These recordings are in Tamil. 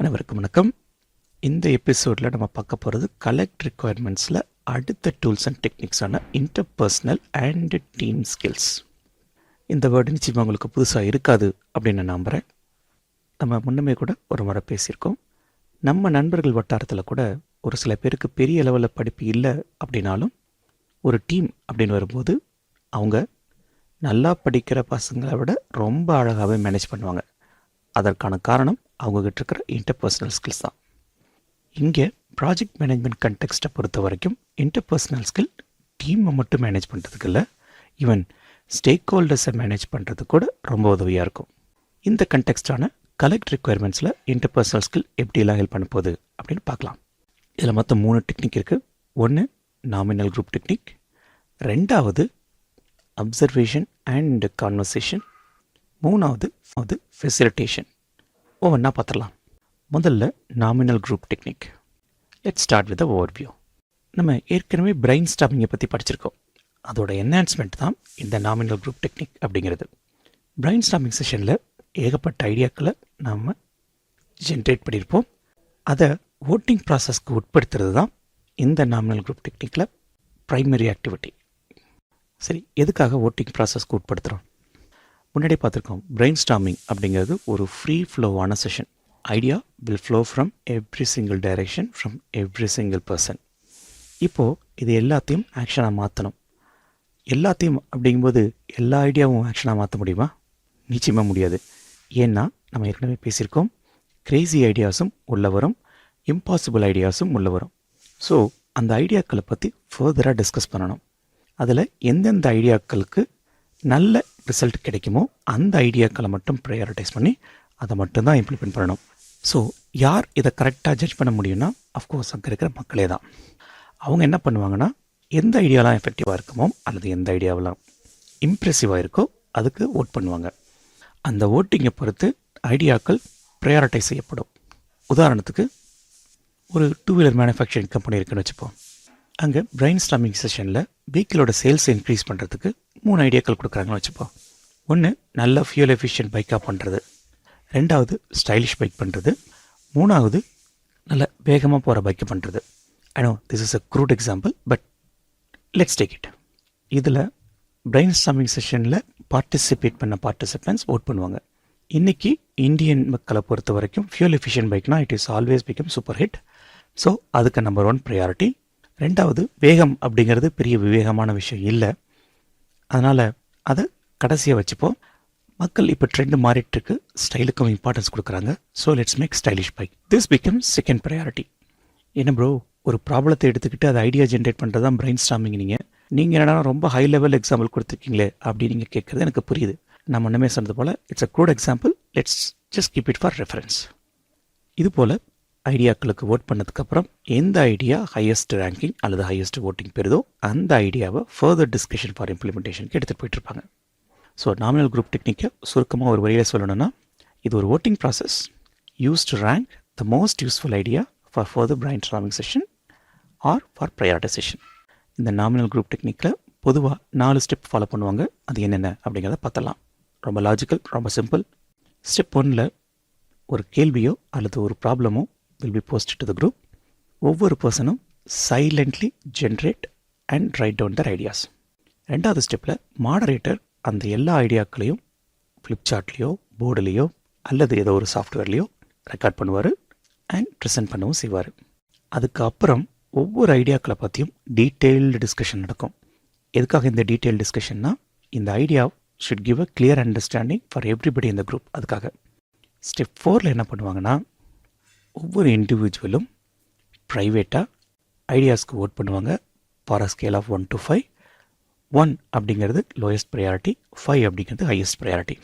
அனைவருக்கும் வணக்கம். இந்த எபிசோடில் நம்ம பார்க்க போகிறது கலெக்ட் ரிக்குவயர்மெண்ட்ஸில் அடுத்த டூல்ஸ் அண்ட் டெக்னிக்ஸான இன்டர்பர்சனல் அண்ட் டீம் ஸ்கில்ஸ். இந்த வேர்டு நிச்சயமாக உங்களுக்கு புதுசாக இருக்காது அப்படின்னு நான் நம்புகிறேன். நம்ம முன்னமே கூட ஒரு முறை பேசியிருக்கோம். நம்ம நண்பர்கள் வட்டாரத்தில் கூட ஒரு சில பேருக்கு பெரிய லெவலில் படிப்பு இல்லை அப்படின்னாலும் ஒரு டீம் அப்படின்னு வரும்போது அவங்க நல்லா படிக்கிற பசங்களை விட ரொம்ப அழகாகவே மேனேஜ் பண்ணுவாங்க. அதற்கான காரணம் அவங்ககிட்ட இருக்கிற இன்டர்பர்சனல் ஸ்கில்ஸ் தான். இங்கே ப்ராஜெக்ட் மேனேஜ்மெண்ட் கண்டெக்ஸ்ட்டை பொறுத்த வரைக்கும் இன்டர்பர்சனல் ஸ்கில் டீமை மட்டும் மேனேஜ் பண்ணுறதுக்கு இல்லை, ஈவன் ஸ்டேக் ஹோல்டர்ஸை மேனேஜ் பண்ணுறதுக்கு கூட ரொம்ப உதவியாக இருக்கும். இந்த கண்டெக்ஸ்டான கலெக்ட் ரிக்குவயர்மெண்ட்ஸில் இன்டர்பர்சனல் ஸ்கில் எப்படிலாம் ஹெல்ப் பண்ண போகுது அப்படின்னு பார்க்கலாம். இதில் மொத்தம் 3 டெக்னிக் இருக்குது. ஒன்று நாமினல் குரூப் டெக்னிக், ரெண்டாவது அப்சர்வேஷன் அண்ட் கான்வர்சேஷன், மூணாவது ஃபெசிலிட்டேஷன். ஒவ்வொன்றா பார்த்துடலாம். முதல்ல nominal group technique. Let's start with overview. நம்ம ஏற்கனவே பிரெயின் ஸ்டார்மிங்கை பற்றி படிச்சிருக்கோம். அதோட என்ஹான்ஸ்மெண்ட் தான் இந்த நாமினல் குரூப் டெக்னிக் அப்படிங்கிறது. பிரெயின் ஸ்டார்மிங் செஷனில் ஏகப்பட்ட ஐடியாக்களை நாம் ஜென்ரேட் பண்ணியிருப்போம். அதை ஓட்டிங் ப்ராசஸ்க்கு உட்படுத்துறது தான் இந்த நாமினல் குரூப் டெக்னிக்கில் ப்ரைமரி ஆக்டிவிட்டி. சரி, எதுக்காக ஓட்டிங் ப்ராசஸ்க்கு உட்படுத்துகிறோம்? முன்னாடி பார்த்துருக்கோம், பிரெயின் ஸ்டார்மிங் அப்படிங்கிறது ஒரு ஃப்ரீ ஃப்ளோவான session. Idea will flow from every single direction from every single person. இப்போது இது எல்லாத்தையும் ஆக்ஷனாக மாற்றணும். எல்லாத்தையும் அப்படிங்கும்போது எல்லா ஐடியாவும் ஆக்ஷனாக மாற்ற முடியுமா? நிச்சயமாக முடியாது. ஏன்னா நம்ம ஏற்கனவே பேசியிருக்கோம், கிரேசி ஐடியாஸும் உள்ள வரும், இம்பாசிபிள் ஐடியாஸும் உள்ள வரும். ஸோ அந்த ஐடியாக்களை பற்றி ஃபர்தராக டிஸ்கஸ் பண்ணணும். அதில் எந்தெந்த ஐடியாக்களுக்கு நல்ல ரிசல்ட் கிடைக்குமோ அந்த ஐடியாக்களை மட்டும் ப்ரையாரிட்டைஸ் பண்ணி அதை மட்டும்தான் இம்ப்ளிமெண்ட் பண்ணணும். ஸோ யார் இதை கரெக்டாக ஜட்ஜ் பண்ண முடியும்னா அஃப்கோர்ஸ் அங்கே இருக்கிற மக்களே தான். அவங்க என்ன பண்ணுவாங்கன்னா, எந்த ஐடியாலாம் எஃபெக்டிவாக இருக்குமோ அல்லது எந்த ஐடியாவெல்லாம் இம்ப்ரெசிவாக இருக்கோ அதுக்கு ஓட் பண்ணுவாங்க. அந்த ஓட்டிங்கை பொறுத்து ஐடியாக்கள் ப்ரையாரிட்டைஸ் செய்யப்படும். உதாரணத்துக்கு ஒரு 2 வீலர் மேனுஃபேக்சரிங் கம்பெனி இருக்குன்னு வச்சுப்போம். அங்கே பிரெயின் ஸ்டார்மிங் செஷனில் வெஹிக்கிளோட சேல்ஸ் இன்க்ரீஸ் பண்ணுறதுக்கு 3 ஐடியாக்கள் கொடுக்குறாங்கன்னு வச்சுப்போம். ஒன்று நல்ல ஃபியூல் எஃபிஷியன்ட் பைக்காக பண்ணுறது, ரெண்டாவது ஸ்டைலிஷ் பைக் பண்ணுறது, மூணாவது நல்ல வேகமாக போகிற பைக்கை பண்ணுறது. I know this is a crude example, but let's take it. இதில் பிரெயின் ஸ்டார்மிங் செஷனில் பார்ட்டிசிபேட் பண்ண பார்ட்டிசிபென்ட்ஸ் ஓட் பண்ணுவாங்க. இன்றைக்கி இந்தியன் மக்களை பொறுத்த வரைக்கும் ஃபியூல் எஃபிஷியன்ட் பைக்னால் it is always become super hit. So அதுக்கு நம்பர் 1 ப்ரையாரிட்டி. ரெண்டாவது, வேகம் அப்படிங்கிறது பெரிய விவேகமான விஷயம் இல்லை, அதனால் அதை கடைசியாக வச்சுப்போம். மக்கள் இப்போ ட்ரெண்டு மாறிட்டுருக்கு, ஸ்டைலுக்கும் இம்பார்ட்டன்ஸ் கொடுக்குறாங்க. So let's make stylish bike. This become second priority. என்ன ப்ரோ, ஒரு ப்ராப்ளத்தை எடுத்துக்கிட்டு அதை ஐடியா ஜென்ரேட் பண்ணுறது தான் பிரெயின் ஸ்டார்மிங். நீங்கள் என்னடா ரொம்ப ஹை லெவல் எக்ஸாம்பிள் கொடுத்துருக்கீங்களே அப்படின்னு நீங்கள் கேட்குறது எனக்கு புரியுது. நான் முன்னமே சொன்னது போல் it's a crude example, let's just keep it for reference. இது போல் ஐடியாக்களுக்கு ஓட் பண்ணதுக்கப்புறம் எந்த ஐடியா ஹையஸ்ட் ரேங்கிங் அல்லது ஹையஸ்ட் ஓட்டிங் பெறுதோ அந்த ஐடியாவை ஃபர்தர் டிஸ்கஷன் ஃபார் இம்ப்ளிமெண்டேஷனுக்கு எடுத்துகிட்டு போயிட்டுருப்பாங்க. ஸோ நாமினல் குரூப் டெக்னிக்கை சுருக்கமாக ஒரு வழியில் சொல்லணும்னா, இது ஒரு voting process use to rank the most useful idea for further brainstorming session or for prioritization. இந்த நாமினல் குரூப் டெக்னிக்கில் பொதுவாக 4 ஸ்டெப் ஃபாலோ பண்ணுவாங்க. அது என்னென்ன அப்படிங்கிறத பார்த்தலாம். ரொம்ப லாஜிக்கல், ரொம்ப சிம்பிள். ஸ்டெப் 1ல் ஒரு கேள்வியோ அல்லது ஒரு ப்ராப்ளமோ will be posted to the group. ஒவ்வொரு பர்சனும் silently generate and write down their ஐடியாஸ். ரெண்டாவது ஸ்டெப்பில் மாடரேட்டர் அந்த எல்லா ஐடியாக்களையும் ஃப்ளிப்சார்ட்லேயோ போர்டுலேயோ அல்லது ஏதோ ஒரு சாஃப்ட்வேர்லேயோ ரெக்கார்ட் பண்ணுவார் அண்ட் ப்ரெசென்ட் பண்ணவும் செய்வார். அதுக்கப்புறம் ஒவ்வொரு ஐடியாக்களை பற்றியும் டீட்டெயில்டு டிஸ்கஷன் நடக்கும். எதுக்காக இந்த டீட்டெயில் டிஸ்கஷன்னா, இந்த idea should give a clear understanding for everybody இந்த குரூப். அதுக்காக ஸ்டெப் 4ல் என்ன பண்ணுவாங்கன்னா, ஒவ்வொரு இண்டிவிஜுவலும் ப்ரைவேட்டாக ஐடியாஸ்க்கு ஓட் பண்ணுவாங்க for a scale of 1 to 5. 1 அப்படிங்கிறது லோயஸ்ட் ப்ரையாரிட்டி, 5 அப்படிங்கிறது ஹையஸ்ட் ப்ரையாரிட்டி.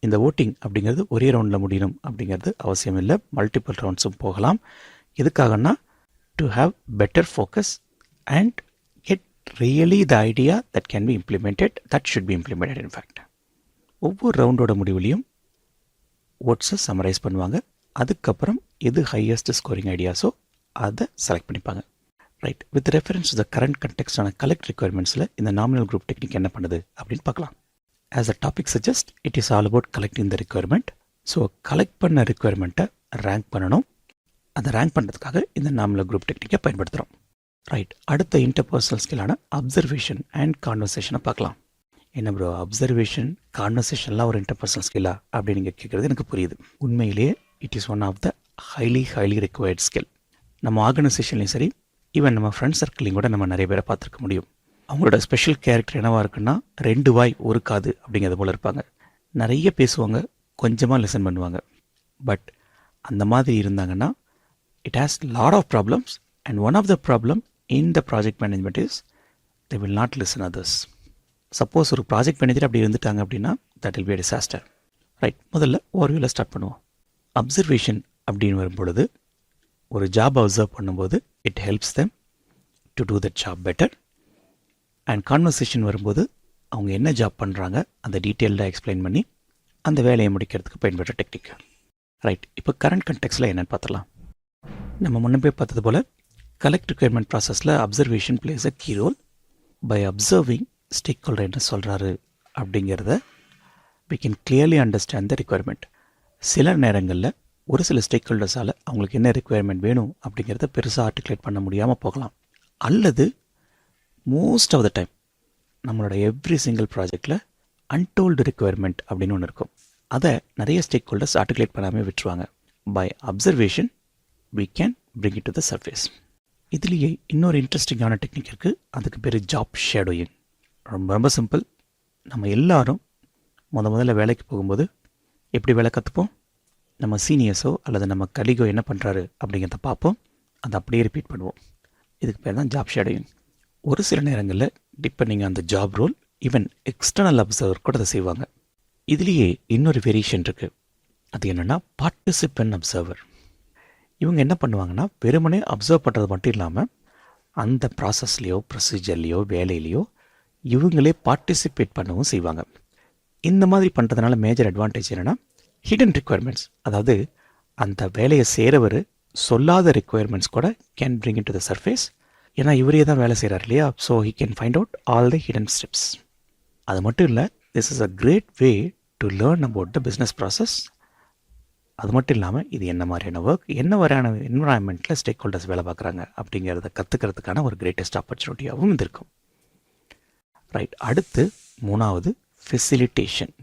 இந்த ஓட்டிங் அப்படிங்கிறது ஒரே ரவுண்டில் முடியணும் அப்படிங்கிறது அவசியம் இல்லை, மல்டிபிள் ரவுண்ட்ஸும் போகலாம். எதுக்காகனா, to have better focus and get really the idea that can be implemented, that should be implemented. In fact ஒவ்வொரு ரவுண்டோட முடிவுலையும் ஓட்ஸை சம்மரைஸ் பண்ணுவாங்க. அதுக்கப்புறம் எது ஹையஸ்ட் ஸ்கோரிங் ஐடியாஸோ அதை செலக்ட் பண்ணிப்பாங்க. Right, with reference to the current கண்டெக்ஸ்டான கலெக்ட் ரிக்குவயர்மெண்ட்ஸில் இந்த நாமினல் குரூப் டெக்னிக் என்ன பண்ணுது அப்படின்னு பார்க்கலாம். As the topic suggests, it is all about collecting the requirement, so collect பண்ண ரிக்குயர்மெண்ட்டை ரேங்க் பண்ணணும். அதை ரேங்க் பண்ணுறதுக்காக இந்த நார்மல் குரூப் டெக்னிக்கை பயன்படுத்துகிறோம். ரைட், அடுத்த இன்டர்பர்சனல் ஸ்கில்லான அப்சர்வேஷன் அண்ட் கான்வர்சேஷனை பார்க்கலாம். என்ன ப்ரோ, அப்சர்வேஷன் கான்வர்சேஷன்லாம் ஒரு இன்டர்பர்சனல் ஸ்கில்லா அப்படின்னு நீங்கள் கேட்குறது எனக்கு புரியுது. உண்மையிலேயே it is one of the highly required skill. நம்ம ஆர்கனைசேஷன்லையும் சரி, ஈவன் நம்ம ஃப்ரெண்ட்ஸ் சர்க்கிளையும் கூட நம்ம நிறைய பேரை பார்த்துருக்க முடியும். அவங்களோட ஸ்பெஷல் கேரக்டர் என்னவாக இருக்குன்னா 2 வாய் 1 காது அப்படிங்கிறது போல் இருப்பாங்க. நிறைய பேசுவாங்க, கொஞ்சமாக லிசன் பண்ணுவாங்க. பட் அந்த மாதிரி இருந்தாங்கன்னா it has lot of problems, and one of the problem in the project management is they will not listen others. Suppose ஒரு ப்ராஜெக்ட் மேனேஜர் அப்படி இருந்துட்டாங்க அப்படின்னா that will be a disaster. Right, முதல்ல ஓவர்வியூவில் ஸ்டார்ட் பண்ணுவோம். அப்சர்வேஷன் அப்படின்னு வரும்பொழுது ஒரு ஜாப் அப்சர்வ் பண்ணும்போது it helps them to do that job better. And conversation வரும்போது அவங்க என்ன ஜாப் பண்ணுறாங்க அந்த டீட்டெயில்டாக எக்ஸ்பிளைன் பண்ணி அந்த வேலையை முடிக்கிறதுக்கு பயன்படுற டெக்னிக். ரைட், இப்போ கரண்ட் கண்டெக்ஸ்டில் என்னென்னு பார்த்துலாம். நம்ம முன்னே பார்த்தது போல் கலெக்ட் ரிக்வயர்மெண்ட் ப்ராசஸில் observation plays a key role. By observing stakeholder என்ன சொல்கிறாரு அப்படிங்கிறத we can clearly understand the requirement. சில நேரங்களில் ஒரு சில ஸ்டேக் ஹோல்டர்ஸால் அவங்களுக்கு என்ன ரிக்குவயர்மெண்ட் வேணும் அப்படிங்கிறத பெருசாக ஆர்டிகுலேட் பண்ண முடியாமல் போகலாம். அல்லது மோஸ்ட் ஆஃப் த டைம் நம்மளோட எவ்ரி சிங்கிள் ப்ராஜெக்டில் அன்டோல்டு ரிக்குவயர்மெண்ட் அப்படின்னு ஒன்று இருக்கும். அதை நிறைய ஸ்டேக் ஹோல்டர்ஸ் ஆர்டிகுலேட் பண்ணாமல் விட்டுருவாங்க. By observation we can bring it to the surface. இதுலேயே இன்னொரு இன்ட்ரெஸ்டிங்கான டெக்னிக் இருக்குது. அதுக்கு பேர் ஜாப் ஷேடோயிங். ரொம்ப சிம்பிள். நம்ம எல்லாரும் முதல்ல வேலைக்கு போகும்போது எப்படி வேலை கற்றுப்போம்? நம்ம சீனியர்ஸோ அல்லது நம்ம கலீகோ என்ன பண்ணுறாரு அப்படிங்கிறத பார்ப்போம், அதை அப்படியே ரிப்பீட் பண்ணுவோம். இதுக்கு பேர் தான் ஜாப் ஷேடோயிங். ஒரு சில நேரங்களில் depending on the job role even external observer கூட அதை செய்வாங்க. இதுலேயே இன்னொரு வேரியேஷன் இருக்குது. அது என்னென்னா பார்ட்டிசிபென்ட் அப்சர்வர். இவங்க என்ன பண்ணுவாங்கன்னா வெறுமனே அப்சர்வ் பண்ணுறது மட்டும் இல்லாமல் அந்த ப்ராசஸ்லேயோ ப்ரொசீஜர்லேயோ வேலையிலையோ இவங்களே பார்ட்டிசிபேட் பண்ணவும் செய்வாங்க. இந்த மாதிரி பண்ணுறதுனால மேஜர் அட்வான்டேஜ் என்னென்னா ஹிடன் ரிக்குவயர்மெண்ட்ஸ், அதாவது அந்த வேலையை செய்கிறவர் சொல்லாத ரிக்குவயர்மெண்ட்ஸ் கூட can bring into the surface. ஏன்னா இவரே தான் வேலை செய்கிறார் இல்லையா, so he can find out all the hidden steps. அது மட்டும் இல்லை, this is a great way to learn about the business process. அது மட்டும் இல்லாமல் இது என்ன மாதிரியான ஒர்க், என்ன வரையான என்வரான்மெண்ட்டில் ஸ்டேக் ஹோல்டர்ஸ் வேலை பார்க்குறாங்க அப்படிங்கிறத கற்றுக்கிறதுக்கான ஒரு கிரேட்டஸ்ட் ஆப்பர்ச்சுனிட்டியாகவும் இருக்கும். ரைட், அடுத்து 3வது ஃபெசிலிட்டேஷன்.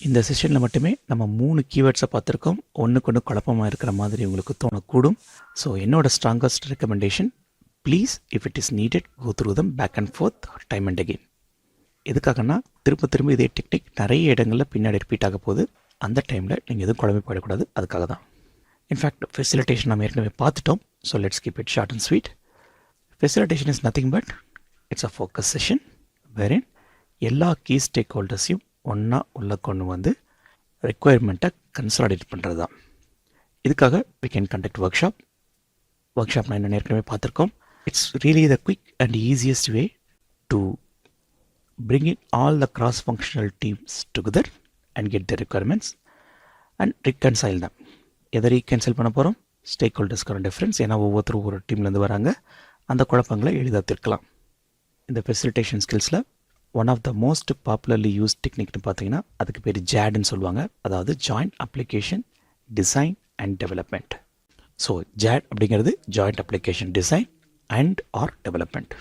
இந்த செஷனில் மட்டுமே நம்ம 3 கீவேர்ட்ஸை பார்த்துருக்கோம். ஒன்றுக்கு குழப்பமாக இருக்கிற மாதிரி உங்களுக்கு தோணக்கூடும். ஸோ என்னோட strongest recommendation, please if it is needed go through them back and forth time and again. எதுக்காகனா திரும்ப இதே டெக்னிக் நிறைய இடங்களில் பின்னாடி ரிப்பீட் ஆக போகுது. அந்த டைமில் நீங்கள் எதுவும் குழம்பி போயிடக்கூடாது, அதுக்காக தான். இன்ஃபேக்ட் ஃபெசிலிட்டேஷன் நம்ம ஏற்கனவே பார்த்துட்டோம். So let's keep it short and sweet. Facilitation is nothing but it's a focus session wherein எல்லா கீ ஸ்டேக் ஹோல்டர்ஸையும் ஒன்றா உள்ளே கொண்டு வந்து ரெக்குவயர்மெண்ட்டை கன்சாலிடேட் பண்ணுறது தான். இதுக்காக we can conduct workshop. நான் என்ன ஏற்கனவே பார்த்துருக்கோம். It's really the quick and easiest way to bring in all the cross-functional teams together and get the requirements and reconcile them. எதை ரீகன்சைல் பண்ண போகிறோம்? ஸ்டேக் ஹோல்டர்ஸ்க்கான டிஃப்ரென்ஸ். ஏன்னா ஒவ்வொருத்தரும் ஒரு டீம்லேருந்து வராங்க, அந்த குழப்பங்களை எளிதாக தீர்க்கலாம். இந்த ஃபெசிலிட்டேஷன் ஸ்கில்ஸில் one of the most popularly use டெக்னிக்னு பார்த்தீங்கன்னா அதுக்கு பேர் ஜேட்னு சொல்லுவாங்க. அதாவது joint application design and development. So JAD அப்படிங்கிறது joint application design and or development.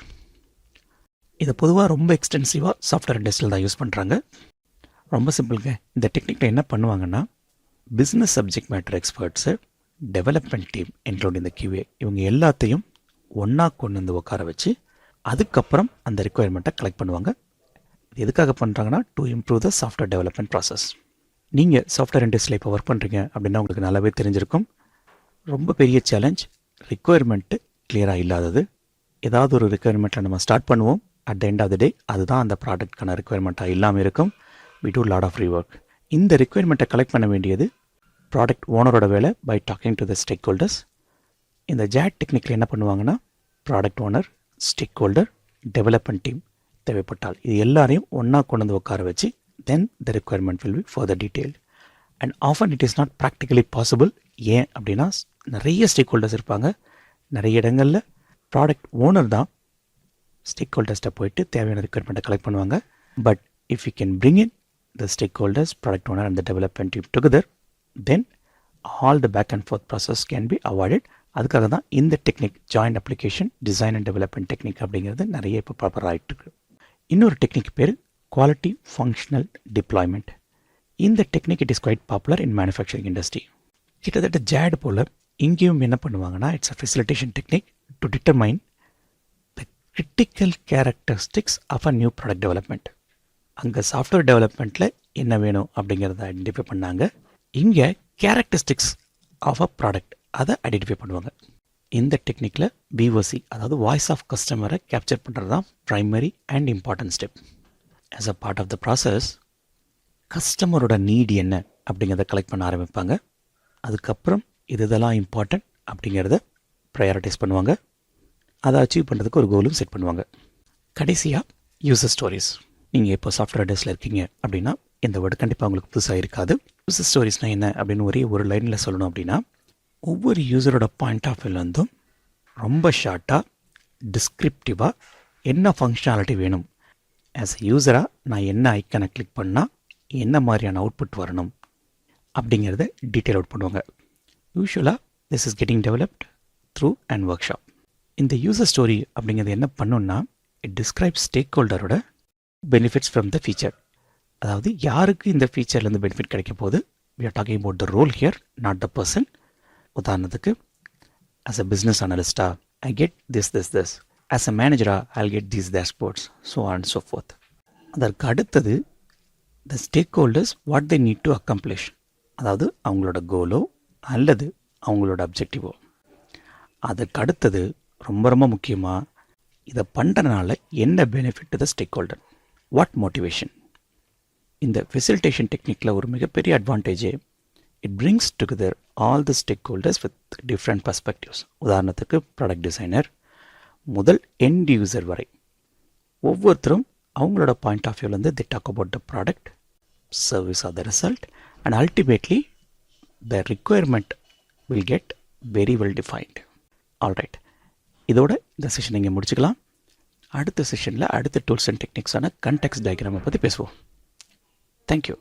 இதை பொதுவாக ரொம்ப எக்ஸ்டென்சிவாக சாஃப்ட்வேர் இண்டஸ்ட்ரியில் தான் யூஸ் பண்ணுறாங்க. ரொம்ப சிம்பிளுங்க. இந்த டெக்னிக்கில் என்ன பண்ணுவாங்கன்னா business subject matter experts, development team including இந்த QA, இவங்க எல்லாத்தையும் ஒன்றா கொண்டு வந்து உட்கார வச்சு அதுக்கப்புறம் அந்த ரிக்குவயர்மெண்ட்டை கலெக்ட் பண்ணுவாங்க. இது எதுக்காக பண்ணுறாங்கன்னா to improve the software development process. நீங்கள் சாஃப்ட்வேர் இண்டஸ்ட்ரியில் இப்போ ஒர்க் பண்ணுறீங்க அப்படின்னா உங்களுக்கு நல்லாவே தெரிஞ்சிருக்கும். ரொம்ப பெரிய சேலஞ்ச் ரிக்குவயர்மெண்ட்டு கிளியராக இல்லாதது. ஏதாவது ஒரு ரிக்குவயர்மெண்ட்டில் நம்ம ஸ்டார்ட் பண்ணுவோம், at the end of the day அதுதான் அந்த ப்ராடக்ட்கான ரிக்குவயர்மெண்ட்டாக இல்லாமல் இருக்கும். we do lot of rework. இந்த ரிக்குவயர்மெண்ட்டை கலெக்ட் பண்ண வேண்டியது ப்ராடக்ட் ஓனரோட வேலை by talking to the stakeholders. இந்த ஜேட் டெக்னிக்கில் என்ன பண்ணுவாங்கன்னா product owner, stakeholder, development team தேவைப்பட்டால் இது எல்லாரையும் ஒன்றா கொண்டு வந்து உட்கார வச்சு then the requirement will be further detail. And often it is not practically possible. ஏன் அப்படின்னா நிறைய ஸ்டேக் ஹோல்டர்ஸ் இருப்பாங்க. நிறைய இடங்களில் ப்ராடக்ட் ஓனர் தான் ஸ்டேக் ஹோல்டர்ஸ்ட்டை போயிட்டு தேவையான ரிக்குவயர்மெண்ட்டை கலெக்ட் பண்ணுவாங்க. But if you can bring in the stakeholders, product owner and the development team together, then all the back and forth process can be avoided. அதுக்காக தான் இந்த technique joint application design and development technique அப்படிங்கிறது நிறைய இப்போ ப்ராப்பராக ஆகிட்டு இருக்கு. இன்னொரு டெக்னிக் பேர் குவாலிட்டி ஃபங்க்ஷனல் டிப்ளாய்மெண்ட். இந்த technique it is quite popular in manufacturing industry. கிட்டத்தட்ட ஜேட் போல் இங்கேயும் என்ன பண்ணுவாங்கன்னா, it's a facilitation technique to determine the critical characteristics of a new product development. அங்கே சாஃப்ட்வேர் டெவலப்மெண்ட்டில் என்ன வேணும் அப்படிங்கிறத ஐடென்டிஃபை பண்ணாங்க. இங்கே கேரக்டரிஸ்டிக்ஸ் ஆஃப் அ ப்ராடக்ட் அதை ஐடென்டிஃபை பண்ணுவாங்க. இந்த டெக்னிக்கில் பிஓசி அதாவது வாய்ஸ் ஆஃப் கஸ்டமரை கேப்சர் பண்ணுறது தான் primary and important step. As a part of the process கஸ்டமரோட நீட் என்ன அப்படிங்கிறத கலெக்ட் பண்ண ஆரம்பிப்பாங்க. அதுக்கப்புறம் இதெல்லாம் இம்பார்ட்டன்ட் அப்படிங்கிறத ப்ரையாரிட்டைஸ் பண்ணுவாங்க. அதை அச்சீவ் பண்ணுறதுக்கு ஒரு கோலும் செட் பண்ணுவாங்க. கடைசியாக யூசர் ஸ்டோரிஸ். நீங்கள் இப்போ சாஃப்ட்வேர் டெஸ்ட்டில் இருக்கீங்க அப்படின்னா இந்த வேர்டு கண்டிப்பாக உங்களுக்கு புதுசாக இருக்காது. யூசர் ஸ்டோரிஸ்னால் என்ன அப்படின்னு ஒரே ஒரு லைனில் சொல்லணும் அப்படின்னா, ஒவ்வொரு யூசரோட பாயிண்ட் ஆஃப் வியூலேருந்தும் ரொம்ப ஷார்ட்டாக டிஸ்கிரிப்டிவாக என்ன ஃபங்க்ஷனாலிட்டி வேணும், ஆஸ் அ யூஸராக நான் என்ன ஐக்கனை கிளிக் பண்ணால் என்ன மாதிரியான அவுட்புட் வரணும் அப்படிங்கிறத டீட்டெயில் அவுட் பண்ணுவாங்க. யூஸ்வலாக this is getting developed through and workshop. இந்த யூசர் ஸ்டோரி அப்படிங்கிறது என்ன பண்ணுன்னா, இட் டிஸ்கிரைப் ஸ்டேக் ஹோல்டரோட பெனிஃபிட்ஸ் ஃப்ரம் த ஃபீச்சர். அதாவது யாருக்கு இந்த ஃபீச்சர்லேருந்து பெனிஃபிட் கிடைக்க போகுது. We are talking about the role here, not the person. உதாரணத்துக்கு, ஆஸ் அ பிஸ்னஸ் அனலிஸ்டாக I get this. As a மேனேஜராக I get these dashboards, so on so forth. அதற்கு அடுத்தது the stakeholders what they need to accomplish. அதாவது அவங்களோட கோலோ அல்லது அவங்களோட அப்ஜெக்டிவோ. அதுக்கு அடுத்தது ரொம்ப ரொம்ப முக்கியமாக, இதை பண்ணுறதுனால என்ன benefit to the stakeholder, what motivation. இந்த ஃபெசிலிட்டேஷன் டெக்னிக்கில் ஒரு மிகப்பெரிய அட்வான்டேஜே, it brings together all the stakeholders with different perspectives. உதாரணத்துக்கு ப்ராடக்ட் டிசைனர் முதல் எண்ட் யூசர் வரை ஒவ்வொருத்தரும் அவங்களோட பாயிண்ட் ஆஃப் வியூலேருந்து they talk about the product, service or the result, and ultimately the requirement will get very well defined. Alright, இதோட இந்த செஷன் இங்கே முடிச்சுக்கலாம். அடுத்த செஷனில் அடுத்த டூல்ஸ் அண்ட் டெக்னிக்ஸான கண்டெக்ஸ்ட் டயக்ராமை பற்றி பேசுவோம். தேங்க்யூ.